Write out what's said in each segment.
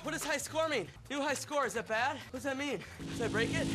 What does high score mean? New high score, is that bad? What does that mean? Should I break it?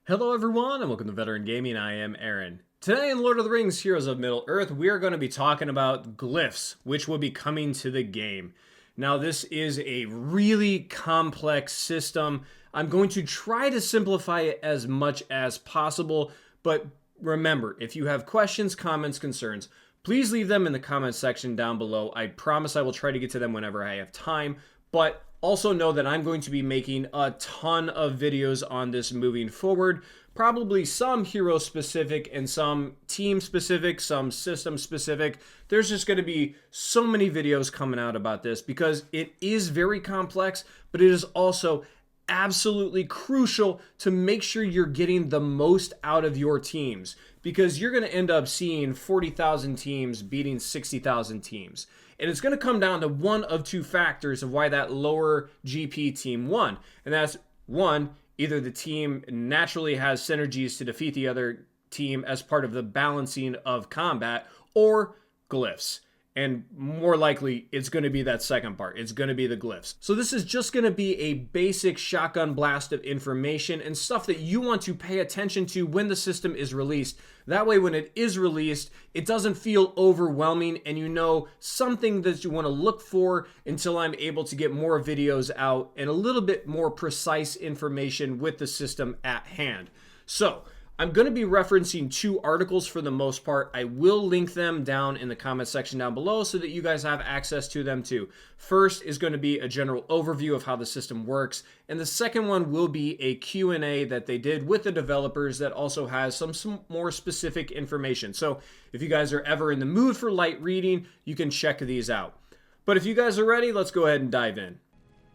Hello everyone, and welcome to Veteran Gaming. I am Aaron. Today in Lord of the Rings Heroes of Middle-earth, we are going to be talking about Glyphs, which will be coming to the game. Now this is a really complex system. I'm going to try to simplify it as much as possible, but remember, if you have questions, comments, concerns, please leave them in the comments section down below. I promise I will try to get to them whenever I have time, but also know that I'm going to be making a ton of videos on this moving forward. Probably some hero specific and some team specific, some system specific. There's just going to be so many videos coming out about this because it is very complex, but it is also absolutely crucial to make sure you're getting the most out of your teams, because you're going to end up seeing 40,000 teams beating 60,000 teams. And it's going to come down to one of two factors of why that lower GP team won. And that's one, either the team naturally has synergies to defeat the other team as part of the balancing of combat, or glyphs. And more likely, it's going to be that second part. It's going to be the glyphs. So this is just going to be a basic shotgun blast of information and stuff that you want to pay attention to when the system is released. That way, when it is released, it doesn't feel overwhelming and you know something that you want to look for until I'm able to get more videos out and a little bit more precise information with the system at hand. So I'm going to be referencing two articles for the most part. I will link them down in the comment section down below so that you guys have access to them too. First is going to be a general overview of how the system works, and the second one will be a Q&A that they did with the developers that also has some more specific information. So if you guys are ever in the mood for light reading, you can check these out. But if you guys are ready, let's go ahead and dive in.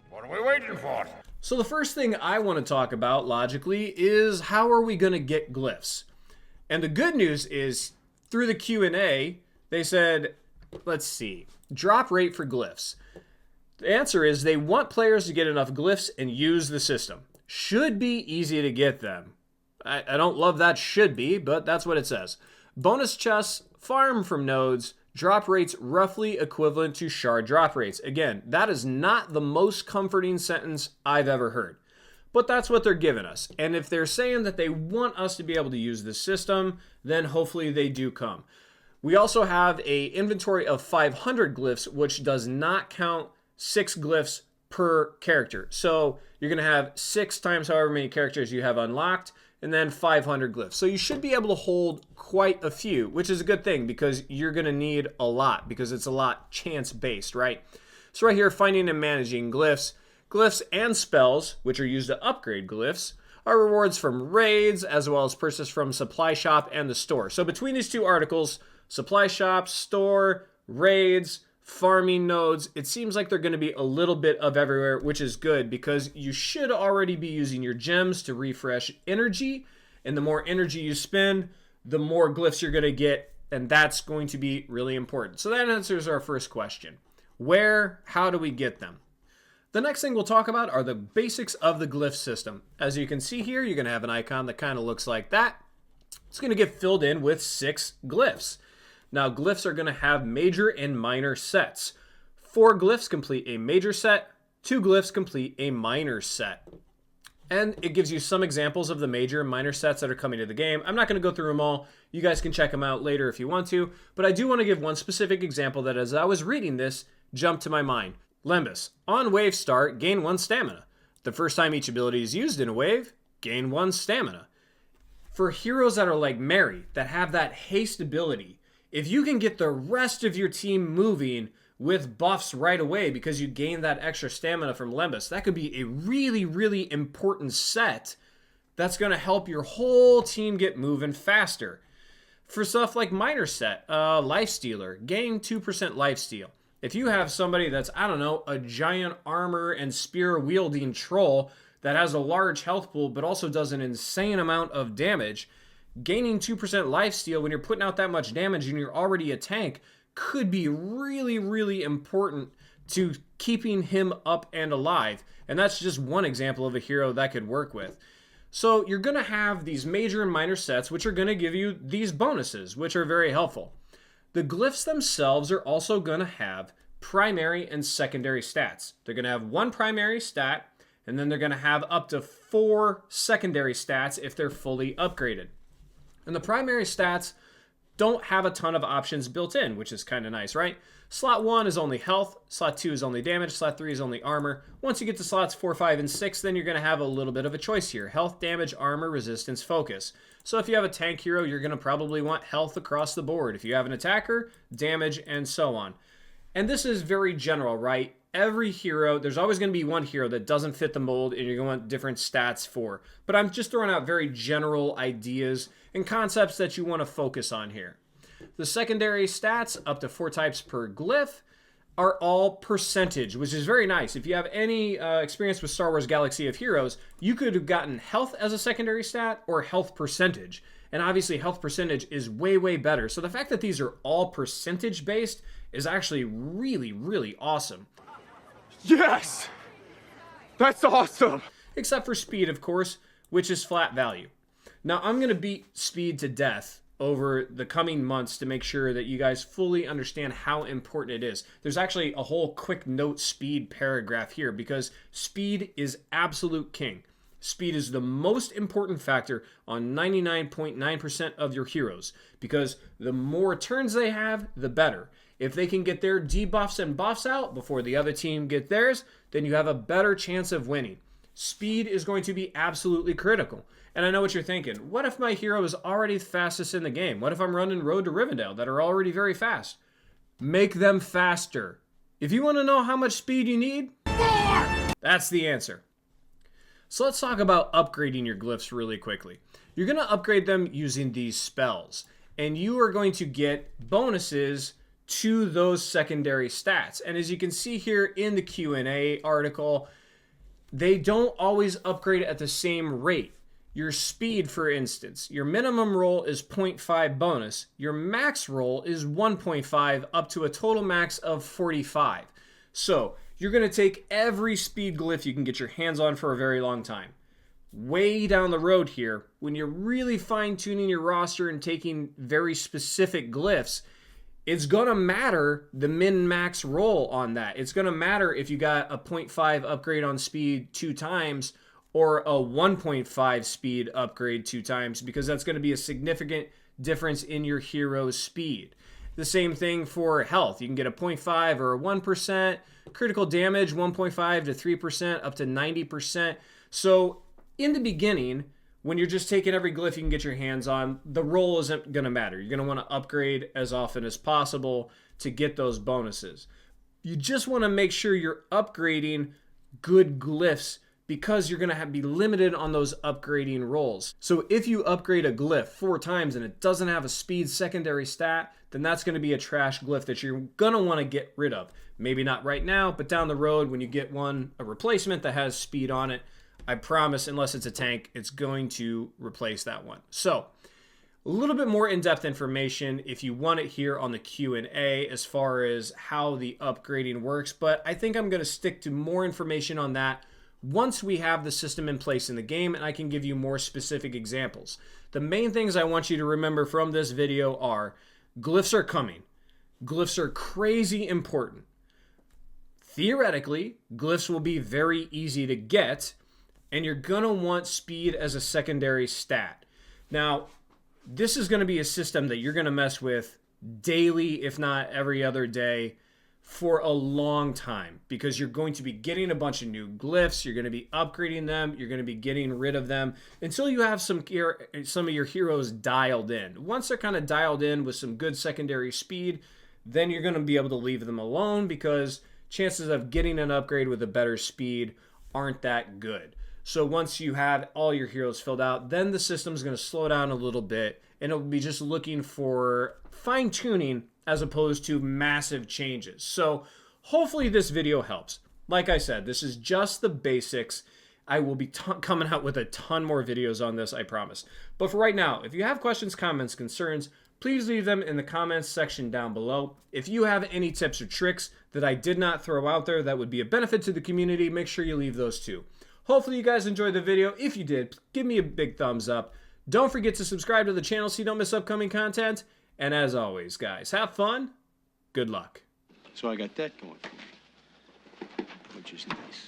What are we waiting for? So the first thing I want to talk about logically is how are we going to get glyphs? And the good news is through the Q&A, they said, let's see, drop rate for glyphs. The answer is they want players to get enough glyphs and use the system. Should be easy to get them. I don't love that should be, but that's what it says. Bonus chests, farm from nodes, drop rates roughly equivalent to shard drop rates. Again, that is not the most comforting sentence I've ever heard, but that's what they're giving us. And if they're saying that they want us to be able to use this system, then hopefully they do come. We also have a inventory of 500 glyphs, which does not count 6 glyphs per character. So you're going to have 6 times however many characters you have unlocked, and then 500 glyphs. So you should be able to hold quite a few, which is a good thing because you're going to need a lot because it's a lot chance-based, right? So right here, finding and managing glyphs. Glyphs and spells, which are used to upgrade glyphs, are rewards from raids as well as purchase from supply shop and the store. So between these two articles, supply shop, store, raids, farming nodes, it seems like they're going to be a little bit of everywhere, which is good because you should already be using your gems to refresh energy, and the more energy you spend, the more glyphs you're going to get, and that's going to be really important. So that answers our first question. How do we get them? The next thing we'll talk about are the basics of the glyph system. As you can see here, you're going to have an icon that kind of looks like that. It's going to get filled in with 6 glyphs. Now, glyphs are going to have major and minor sets. 4 glyphs complete a major set, 2 glyphs complete a minor set. And it gives you some examples of the major and minor sets that are coming to the game. I'm not going to go through them all. You guys can check them out later if you want to. But I do want to give one specific example that as I was reading this, jumped to my mind. Lembas. On wave start, gain 1 stamina. The first time each ability is used in a wave, gain 1 stamina. For heroes that are like Mary, that have that haste ability, if you can get the rest of your team moving with buffs right away because you gain that extra stamina from Lembas, that could be a really, really important set that's going to help your whole team get moving faster. For stuff like minor set, Lifestealer, gain 2% lifesteal. If you have somebody that's, I don't know, a giant armor and spear wielding troll that has a large health pool but also does an insane amount of damage, gaining 2% lifesteal when you're putting out that much damage and you're already a tank could be really, really important to keeping him up and alive. And that's just one example of a hero that could work with. So you're going to have these major and minor sets, which are going to give you these bonuses, which are very helpful. The glyphs themselves are also going to have primary and secondary stats. They're going to have one primary stat, and then they're going to have up to 4 secondary stats if they're fully upgraded. And the primary stats don't have a ton of options built in, which is kind of nice, right? Slot 1 is only health, slot 2 is only damage, slot 3 is only armor. Once you get to slots 4, 5, and 6, then you're going to have a little bit of a choice here. Health, damage, armor, resistance, focus. So if you have a tank hero, you're going to probably want health across the board. If you have an attacker, damage, and so on. And this is very general, right? Every hero, there's always going to be one hero that doesn't fit the mold and you're going to want different stats for. But I'm just throwing out very general ideas and concepts that you want to focus on here. The secondary stats, up to 4 types per glyph, are all percentage, which is very nice. If you have any experience with Star Wars Galaxy of Heroes, you could have gotten health as a secondary stat or health percentage. And obviously health percentage is way, way better. So the fact that these are all percentage based is actually really, really awesome. Yes! That's awesome! Except for speed, of course, which is flat value. Now, I'm going to beat speed to death over the coming months to make sure that you guys fully understand how important it is. There's actually a whole quick note speed paragraph here because speed is absolute king. Speed is the most important factor on 99.9% of your heroes because the more turns they have, the better. If they can get their debuffs and buffs out before the other team get theirs, then you have a better chance of winning. Speed is going to be absolutely critical. And I know what you're thinking. What if my hero is already the fastest in the game? What if I'm running Road to Rivendell that are already very fast? Make them faster. If you want to know how much speed you need, more! That's the answer. So let's talk about upgrading your glyphs really quickly. You're going to upgrade them using these spells. And you are going to get bonuses to those secondary stats. And as you can see here in the Q&A article, they don't always upgrade at the same rate. Your speed, for instance, your minimum roll is 0.5 bonus. Your max roll is 1.5 up to a total max of 45. So you're going to take every speed glyph you can get your hands on for a very long time. Way down the road here, when you're really fine-tuning your roster and taking very specific glyphs, it's going to matter the min-max roll on that. It's going to matter if you got a 0.5 upgrade on speed 2 times or a 1.5 speed upgrade 2 times because that's going to be a significant difference in your hero's speed. The same thing for health. You can get a 0.5 or a 1%. Critical damage, 1.5 to 3%, up to 90%. So in the beginning, when you're just taking every glyph you can get your hands on, the roll isn't going to matter. You're going to want to upgrade as often as possible to get those bonuses. You just want to make sure you're upgrading good glyphs because you're going to be limited on those upgrading rolls. So if you upgrade a glyph 4 times and it doesn't have a speed secondary stat, then that's going to be a trash glyph that you're going to want to get rid of. Maybe not right now, but down the road when you get a replacement that has speed on it, I promise, unless it's a tank, it's going to replace that one. So, a little bit more in-depth information if you want it here on the Q&A as far as how the upgrading works, but I think I'm going to stick to more information on that once we have the system in place in the game and I can give you more specific examples. The main things I want you to remember from this video are glyphs are coming. Glyphs are crazy important. Theoretically, glyphs will be very easy to get, and you're going to want speed as a secondary stat. Now, this is going to be a system that you're going to mess with daily, if not every other day, for a long time, because you're going to be getting a bunch of new glyphs, you're going to be upgrading them, you're going to be getting rid of them, until you have some of your heroes dialed in. Once they're kind of dialed in with some good secondary speed, then you're going to be able to leave them alone, because chances of getting an upgrade with a better speed aren't that good. So once you have all your heroes filled out, then the system's going to slow down a little bit, and it'll be just looking for fine-tuning as opposed to massive changes. So hopefully this video helps. Like I said, this is just the basics. I will be coming out with a ton more videos on this, I promise. But for right now, if you have questions, comments, concerns, please leave them in the comments section down below. If you have any tips or tricks that I did not throw out there that would be a benefit to the community, make sure you leave those too. Hopefully you guys enjoyed the video. If you did, give me a big thumbs up. Don't forget to subscribe to the channel so you don't miss upcoming content. And as always, guys, have fun. Good luck. So I got that going for me, which is nice.